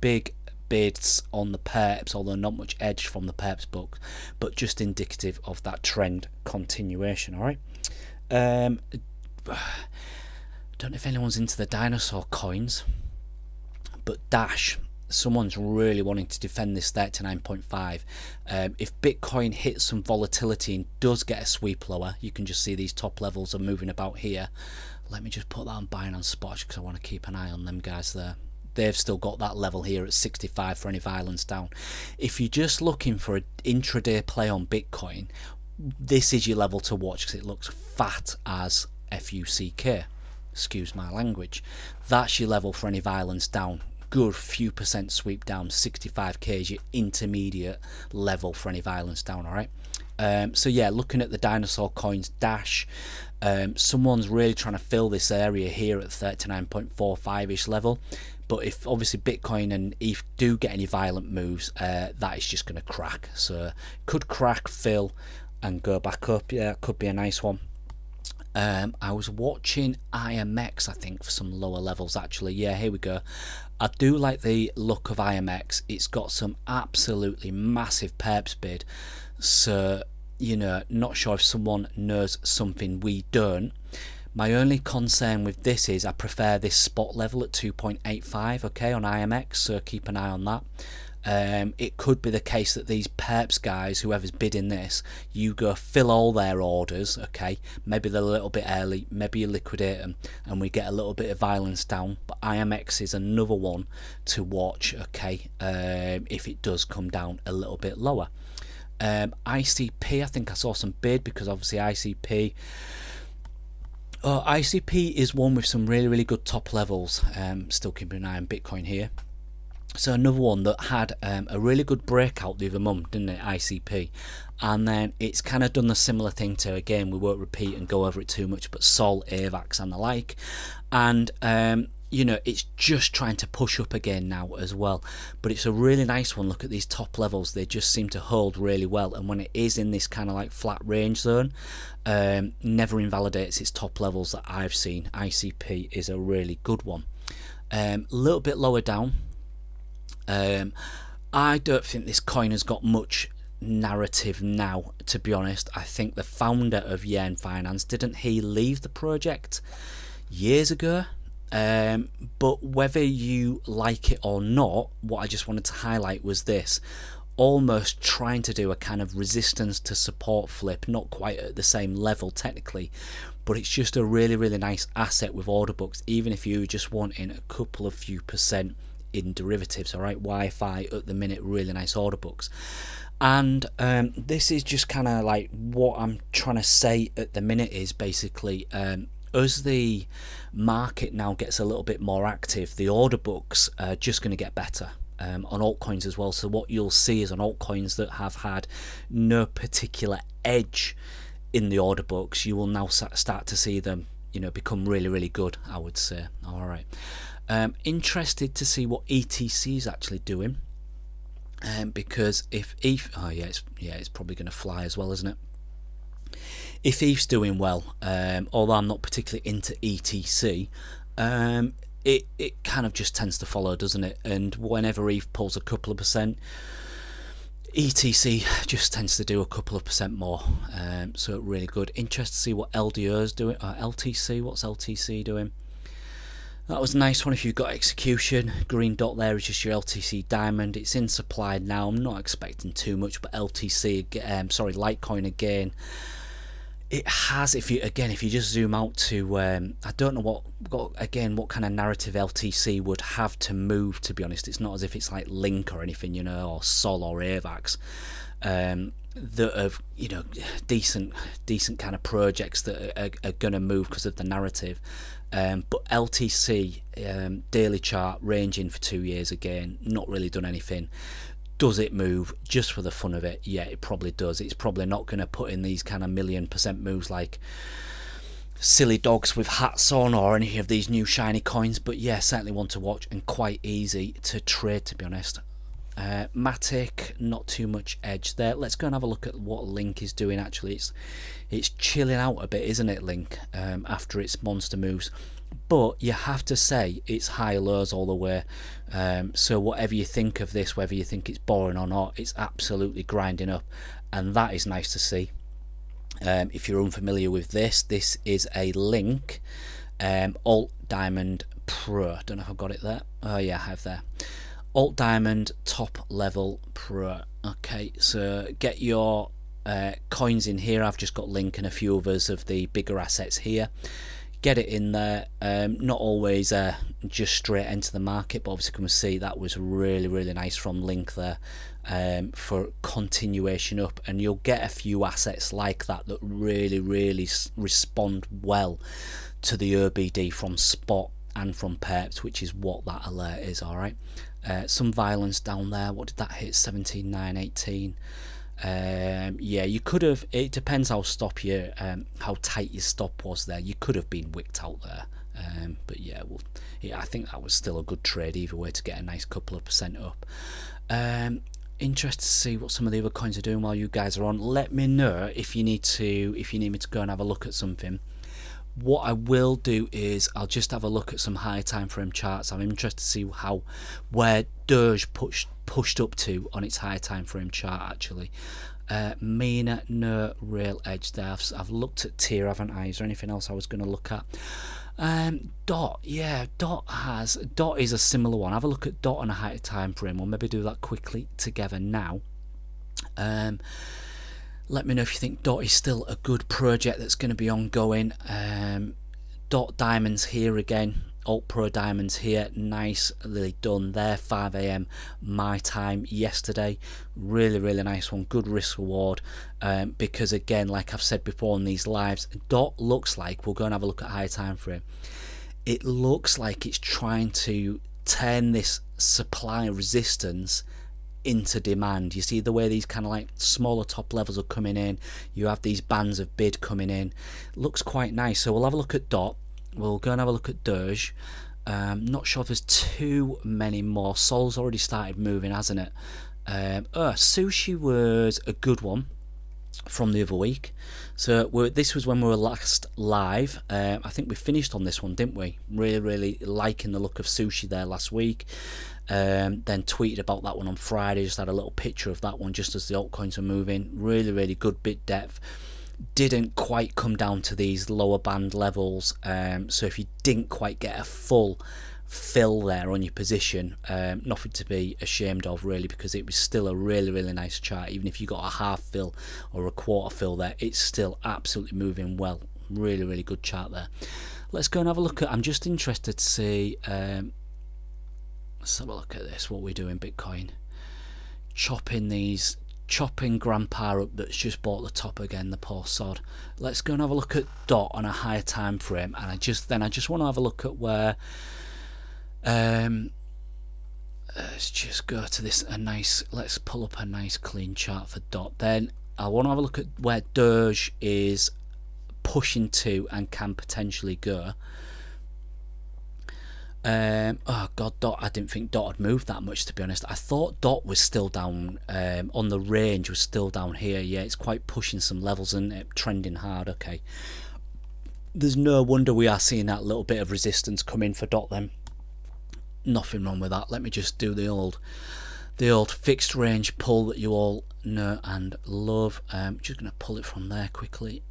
big bids on the perps, although not much edge from the perps book, but just indicative of that trend continuation. All right, don't know if anyone's into the dinosaur coins, but Dash, someone's really wanting to defend this 39.5. If Bitcoin hits some volatility and does get a sweep lower, you can just see these top levels are moving about here. Let me just put that on buying on spot because I want to keep an eye on them guys there. They've still got that level here at 65 for any violence down. If you're just looking for an intraday play on Bitcoin, this is your level to watch because it looks fat as FUCK. Excuse my language. That's your level for any violence down. Good few percent sweep down. 65k is your intermediate level for any violence down. All right. So yeah, looking at the dinosaur coins, Dash, someone's really trying to fill this area here at 39.45ish level. But if obviously Bitcoin and ETH do get any violent moves, that is just going to crack. So could crack, fill, and go back up. Yeah, could be a nice one. I was watching IMX, I think, for some lower levels actually. Yeah, here we go. I do like the look of IMX. It's got some absolutely massive perps bid. So, you know, not sure if someone knows something we don't. My only concern with this is I prefer this spot level at 2.85, okay, on IMX, so keep an eye on that. It could be the case that these perps guys, whoever's bidding this, you go fill all their orders, okay, maybe they're a little bit early, maybe you liquidate them and we get a little bit of violence down. But IMX is another one to watch, okay, if it does come down a little bit lower. ICP, I think I saw some bid because obviously ICP is one with some really good top levels. Still keeping an eye on Bitcoin here. So another one that had a really good breakout the other month, didn't it, ICP? And then it's kind of done the similar thing to, again, we won't repeat and go over it too much, but Sol, AVAX and the like. And you know, it's just trying to push up again now as well, but it's a really nice one. Look at these top levels, they just seem to hold really well, and when it is in this kind of like flat range zone, never invalidates its top levels that I've seen. ICP is a really good one. A little bit lower down, I don't think this coin has got much narrative now, to be honest. I think the founder of Yen Finance, didn't he leave the project years ago? But whether you like it or not, what I just wanted to highlight was this, almost trying to do a kind of resistance to support flip, not quite at the same level technically, but it's just a really nice asset with order books, even if you're just wanting a couple of few percent in derivatives. All right, Wi-Fi at the minute, really nice order books. And this is just kind of like what I'm trying to say at the minute is basically as the market now gets a little bit more active, the order books are just going to get better on altcoins as well. So what you'll see is on altcoins that have had no particular edge in the order books, you will now start to see them, you know, become really good, I would say. All right, interested to see what ETC is actually doing. Because if ETH, it's probably going to fly as well, isn't it? If ETH's doing well, although I'm not particularly into ETC, it kind of just tends to follow, doesn't it? And whenever ETH pulls a couple of percent, ETC just tends to do a couple of percent more. So really good. Interested to see what LDO is doing. LTC, what's LTC doing? That was a nice one if you've got execution. Green dot there is just your LTC diamond. It's in supply now. I'm not expecting too much, but LTC, Litecoin again. It has, if you just zoom out to, I don't know what kind of narrative LTC would have to move, to be honest. It's not as if it's like Link or anything, you know, or Sol or AVAX. That have, you know, decent kind of projects that are going to move because of the narrative. But LTC daily chart ranging for 2 years again, not really done anything. Does it move just for the fun of it? Yeah, it probably does. It's probably not going to put in these kind of 1,000,000% moves like silly dogs with hats on or any of these new shiny coins, but yeah, certainly one to watch and quite easy to trade, to be honest. Matic, not too much edge there. Let's go and have a look at what Link is doing. Actually, it's chilling out a bit, isn't it, Link, after its monster moves? But you have to say it's high lows all the way. So whatever you think of this, whether you think it's boring or not, it's absolutely grinding up, and that is nice to see. If you're unfamiliar with this is a Link Alt Diamond Pro. I don't know if I've got it there. Oh yeah, I have there. Alt Diamond top level Pro. Okay, so get your coins in here. I've just got Link and a few others of the bigger assets here. Get it in there. Not always just straight into the market, but obviously you can see that was really nice from Link there for continuation up, and you'll get a few assets like that that really respond well to the OBD from spot and from perps, which is what that alert is. All right. Some violence down there. What did that hit? 17,918. Yeah, you could have. It depends how how tight your stop was there. You could have been wicked out there. But yeah, I think that was still a good trade either way to get a nice couple of percent up. Interested to see what some of the other coins are doing while you guys are on. Let me know if you need me to go and have a look at something. What I will do is I'll just have a look at some high time frame charts. I'm interested to see where Doge pushed up to on its high time frame chart actually. Mina, no real edge there. I've looked at tier, haven't I? Is there anything else I was going to look at? Dot, yeah, Dot is a similar one. Have a look at Dot on a high time frame. We'll maybe do that quickly together now. Let me know if you think Dot is still a good project that's going to be ongoing. Dot diamonds here again. Alt Pro diamonds here. Nicely done there. 5 AM my time yesterday. Really nice one. Good risk reward. Because again, like I've said before on these lives, Dot looks like, we'll go and have a look at high time frame. It looks like it's trying to turn this supply resistance into demand. You see the way these kind of like smaller top levels are coming in, you have these bands of bid coming in. Looks quite nice. So we'll have a look at Dot. We'll go and have a look at Doge. Not sure if there's too many more. Sol's already started moving, hasn't it? Sushi was a good one from the other week. So this was when we were last live. I think we finished on this one, didn't we? Really liking the look of Sushi there last week. Then tweeted about that one on Friday. Just had a little picture of that one just as the altcoins were moving. Really good bit depth. Didn't quite come down to these lower band levels. So if you didn't quite get a full fill there on your position, nothing to be ashamed of really, because it was still a really nice chart. Even if you got a half fill or a quarter fill there, it's still absolutely moving well. Really, really good chart there. Let's go and have a look at, I'm just interested to see, let's have a look at this, what we do in Bitcoin. Chopping grandpa up that's just bought the top again, the poor sod. Let's go and have a look at DOT on a higher time frame, and I just want to have a look at where, let's just go to this, let's pull up a nice clean chart for DOT. Then I want to have a look at where Doge is pushing to and can potentially go. Oh god, DOT, I didn't think DOT had moved that much, to be honest. I thought DOT was still down on the range, was still down here. Yeah, it's quite pushing some levels and trending hard. Okay, there's no wonder we are seeing that little bit of resistance come in for DOT then. Nothing wrong with that. Let me just do the old fixed range pull that you all know and love. Just going to pull it from there quickly.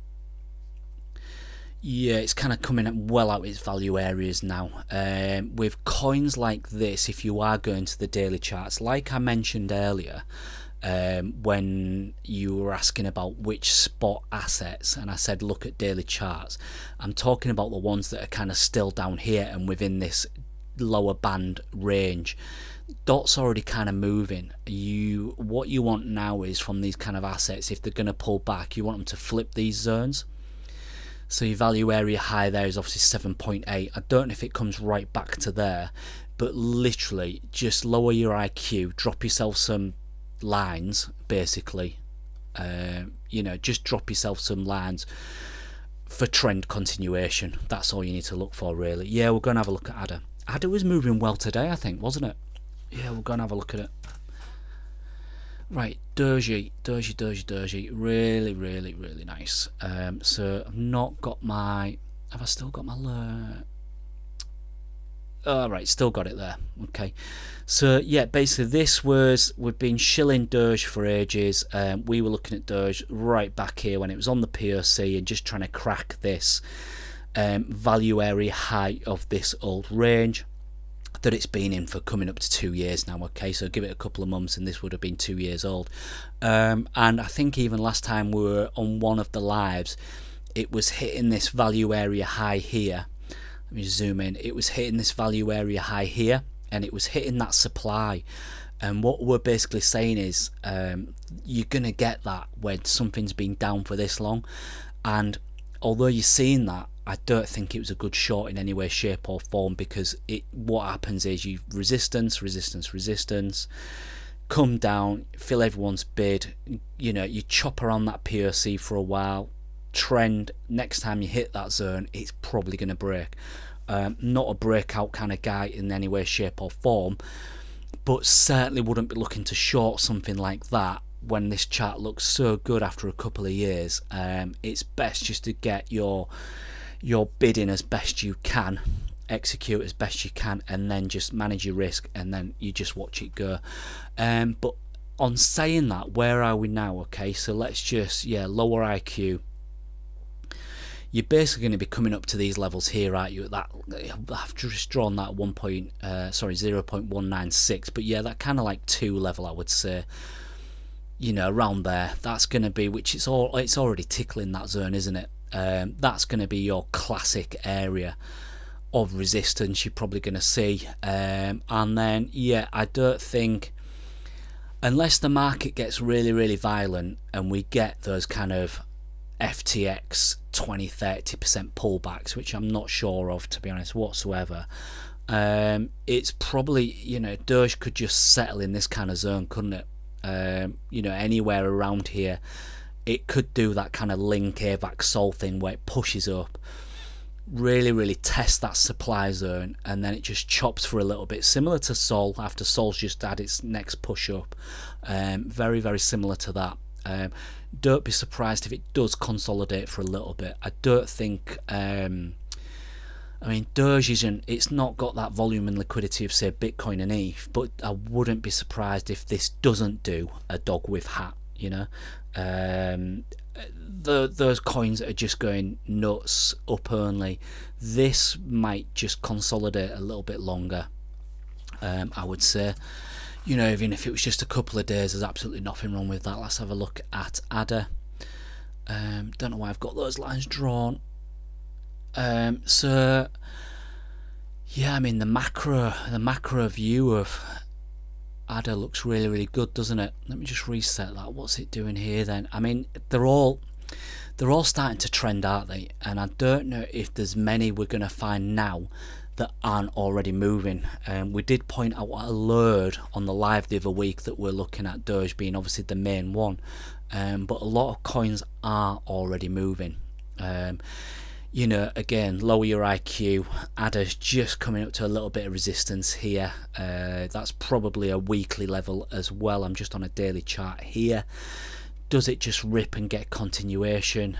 Yeah, it's kind of coming well out of its value areas now. With coins like this, if you are going to the daily charts, like I mentioned earlier, when you were asking about which spot assets, and I said look at daily charts, I'm talking about the ones that are kind of still down here and within this lower band range. DOT's already kind of moving. What you want now is from these kind of assets, if they're going to pull back, you want them to flip these zones. So your value area high there is obviously 7.8. I don't know if it comes right back to there, but literally just lower your IQ, drop yourself some lines, basically. You know, just drop yourself some lines for trend continuation. That's all you need to look for, really. Yeah, we're going to have a look at ADA. ADA was moving well today, I think, wasn't it? Yeah, we're going to have a look at it. Right, Doji, really, really, really nice. So I've not got my, have I still got my, oh, right, still got it there. Okay, so yeah, basically this was, we've been shilling Doge for ages. We were looking at Doge right back here when it was on the POC and just trying to crack this value area high of this old range that it's been in for coming up to 2 years now. Okay, so give it a couple of months and this would have been 2 years old. And I think even last time we were on one of the lives, it was hitting this value area high here. Let me zoom in. It was hitting this value area high here, and it was hitting that supply. And what we're basically saying is you're gonna get that when something's been down for this long. And although you're seeing that, I don't think it was a good short in any way, shape or form, because what happens is you resistance, come down, fill everyone's bid, you know, you chop around that POC for a while, trend, next time you hit that zone, it's probably going to break. Not a breakout kind of guy in any way, shape or form, but certainly wouldn't be looking to short something like that when this chart looks so good after a couple of years. It's best just to get your bidding as best you can, execute as best you can, and then just manage your risk, and then you just watch it go. But on saying that, where are we now? Okay, so let's just lower IQ. You're basically going to be coming up to these levels here, aren't you? At that, I've just drawn that 0.196, but yeah, that kind of like 2 level, I would say. You know, around there, that's going to be, which it's already tickling that zone, isn't it? That's going to be your classic area of resistance you're probably going to see. And then yeah, I don't think, unless the market gets really, really violent and we get those kind of FTX 20-30% pullbacks, which I'm not sure of, to be honest, whatsoever, it's probably, you know, Doge could just settle in this kind of zone, couldn't it? You know, anywhere around here it could do that kind of link AVAX Sol thing where it pushes up, really, really test that supply zone, and then it just chops for a little bit, similar to Sol after Sol's just had its next push up. Very, very similar to that. Don't be surprised if it does consolidate for a little bit. I don't think, I mean, Doge isn't, it's not got that volume and liquidity of, say, Bitcoin and ETH, but I wouldn't be surprised if this doesn't do a dog with hat, you know. Those coins are just going nuts up only. This might just consolidate a little bit longer, I would say. You know, even if it was just a couple of days, there's absolutely nothing wrong with that. Let's have a look at ADA. Don't know why I've got those lines drawn. So yeah, I mean the macro view of ADA looks really good, doesn't it? Let me just reset that. What's it doing here then? I mean they're all starting to trend, aren't they? And I don't know if there's many we're going to find now that aren't already moving. We did point out a load on the live the other week that we're looking at Doge being obviously the main one, but a lot of coins are already moving. You know, again, lower your IQ. ADA's just coming up to a little bit of resistance here. That's probably a weekly level as well. I'm just on a daily chart here. Does it just rip and get continuation?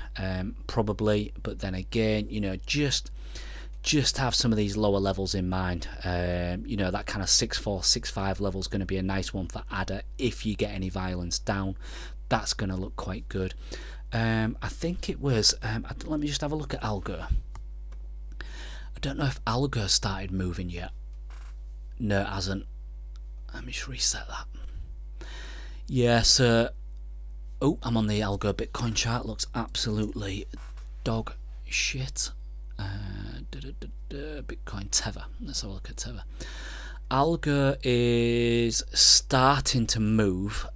Probably, but then again, you know, just have some of these lower levels in mind. You know, that kind of 6.4, 6.5 level is going to be a nice one for ADA. If you get any violence down, that's going to look quite good. I think it was, let me just have a look at Algo. I don't know if Algo started moving yet. No, it hasn't. Let me just reset that. Yeah, so, oh, I'm on the Algo Bitcoin chart. Looks absolutely dog shit. Bitcoin Tether. Let's have a look at Tether. Algo is starting to move,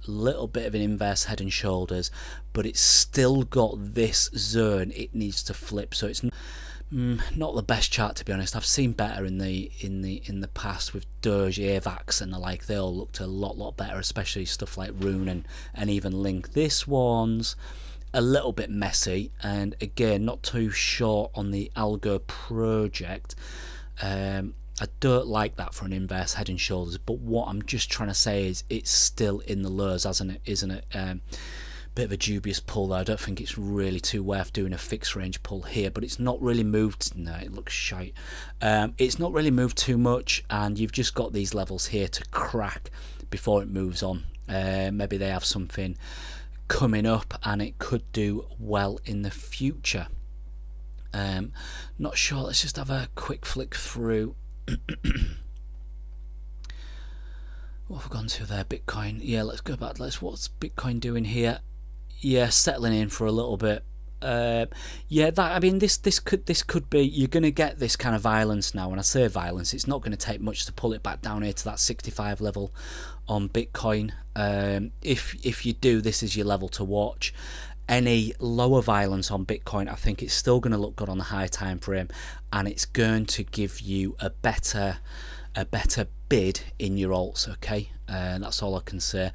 little bit of an inverse head and shoulders, but it's still got this zone it needs to flip. So it's not the best chart, to be honest. I've seen better in the past with Doge, AVAX and the like. They all looked a lot better, especially stuff like Rune and even Link. This one's a little bit messy, and again, not too sure on the Algo project. I don't like that for an inverse head and shoulders, but what I'm just trying to say is it's still in the lows, isn't it? Bit of a dubious pull there. I don't think it's really too worth doing a fixed range pull here, but it's not really moved. No, it looks shite. It's not really moved too much, and you've just got these levels here to crack before it moves on. Maybe they have something coming up and it could do well in the future. Not sure. Let's just have a quick flick through. What have we gone to there? Bitcoin. Yeah, let's go back. What's Bitcoin doing here? Yeah, settling in for a little bit. Yeah, that, I mean, this could be, you're going to get this kind of violence now. When I say violence, it's not going to take much to pull it back down here to that 65 level on Bitcoin. If you do, this is your level to watch. Any lower violence on Bitcoin, I think it's still going to look good on the high time frame, and it's going to give you a better bid in your alts. Okay, that's all I can say.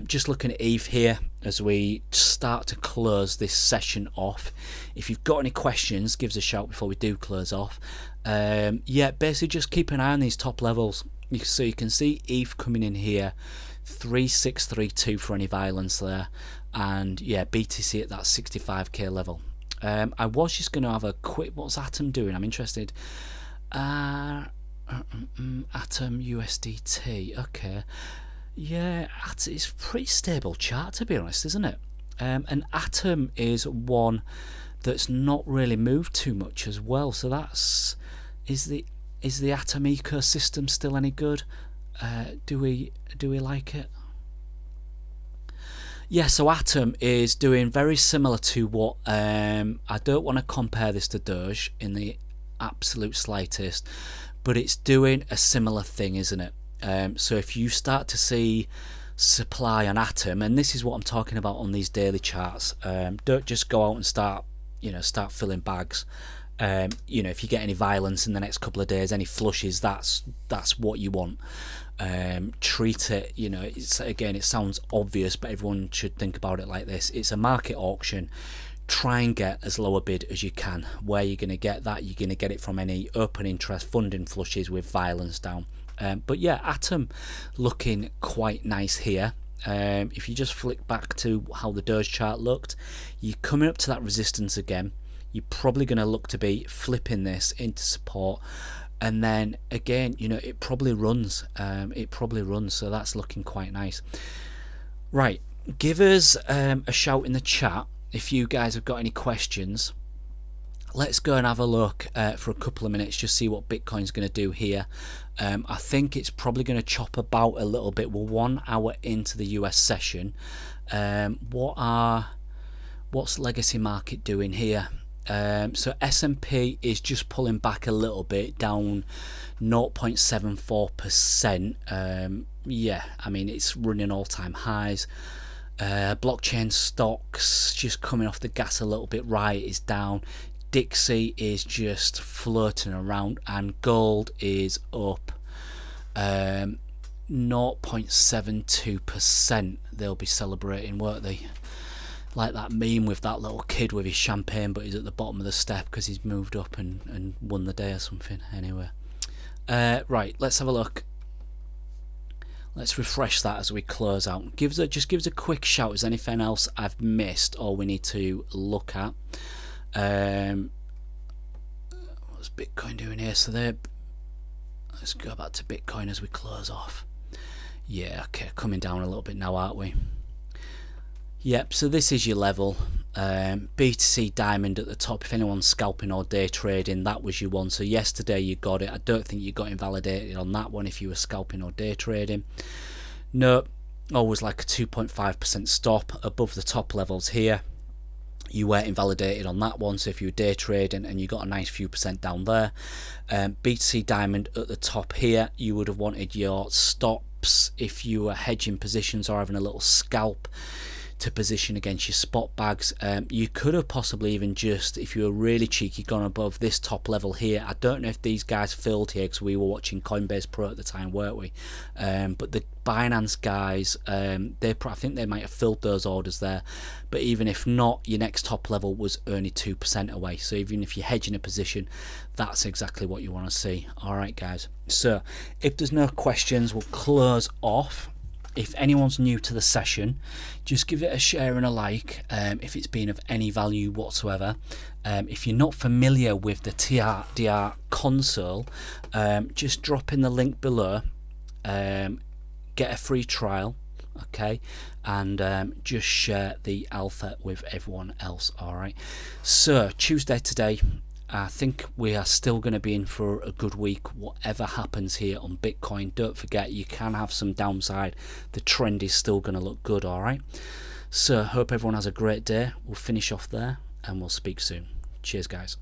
Just looking at ETH here as we start to close this session off. If you've got any questions, give us a shout before we do close off. Yeah, basically just keep an eye on these top levels. So you can see ETH coming in here, 3632 for any violence there. And yeah, BTC at that 65k level. I was just going to have a quick, what's Atom doing? I'm interested. Atom USDT. Okay, yeah, it's a pretty stable chart, to be honest, isn't it? And Atom is one that's not really moved too much as well. So that's, is the Atom ecosystem still any good? Do we like it? Yeah, so Atom is doing very similar to what, I don't want to compare this to Doge in the absolute slightest, but it's doing a similar thing, isn't it? So if you start to see supply on Atom, and this is what I'm talking about on these daily charts, don't just go out and start filling bags. If you get any violence in the next couple of days, any flushes, that's what you want. Treat it, it sounds obvious, but everyone should think about it like this. It's a market auction. Try and get as low a bid as you can. Where you're going to get that, you're going to get it from any open interest funding flushes with violence down. But yeah, Atom looking quite nice here. If you just flick back to how the Doge chart looked, you're coming up to that resistance again. You're probably going to look to be flipping this into support, and then again, it probably runs. So that's looking quite nice. Right, give us a shout in the chat if you guys have got any questions. Let's go and have a look for a couple of minutes, just see what Bitcoin's going to do here. I think it's probably going to chop about a little bit. We're 1 hour into the US session. What's Legacy Market doing here? So S&P is just pulling back a little bit, down 0.74%. Yeah, I mean, it's running all-time highs. Blockchain stocks just coming off the gas a little bit. Riot is down. Dixie is just floating around, and gold is up 0.72%. They'll be celebrating, won't they? Like that meme with that little kid with his champagne, but he's at the bottom of the step because he's moved up and won the day or something. Anyway, right, let's have a look. Let's refresh that as we close out. Just give us a quick shout. Is there anything else I've missed or we need to look at? What's Bitcoin doing here? So let's go back to Bitcoin as we close off. Yeah, okay, coming down a little bit now, aren't we? Yep, so this is your level. BTC Diamond at the top. If anyone's scalping or day trading, that was your one. So yesterday you got it. I don't think you got invalidated on that one if you were scalping or day trading. No, always like a 2.5% stop above the top levels here. You were invalidated on that one, so if you were day trading and you got a nice few percent down there. BTC Diamond at the top here, you would have wanted your stops if you were hedging positions or having a little scalp to position against your spot bags. You could have possibly even just, if you were really cheeky, gone above this top level here. I don't know if these guys filled here because we were watching Coinbase Pro at the time, weren't we? But the Binance guys, I think they might have filled those orders there. But even if not, your next top level was only 2% away. So even if you're hedging a position, that's exactly what you want to see. All right, guys. So if there's no questions, we'll close off. If anyone's new to the session, just give it a share and a like if it's been of any value whatsoever. If you're not familiar with the TRDR console, just drop in the link below, get a free trial, okay, and just share the alpha with everyone else. All right, so Tuesday today, I think we are still going to be in for a good week, whatever happens here on Bitcoin. Don't forget, you can have some downside. The trend is still going to look good, all right? So hope everyone has a great day. We'll finish off there and we'll speak soon. Cheers, guys.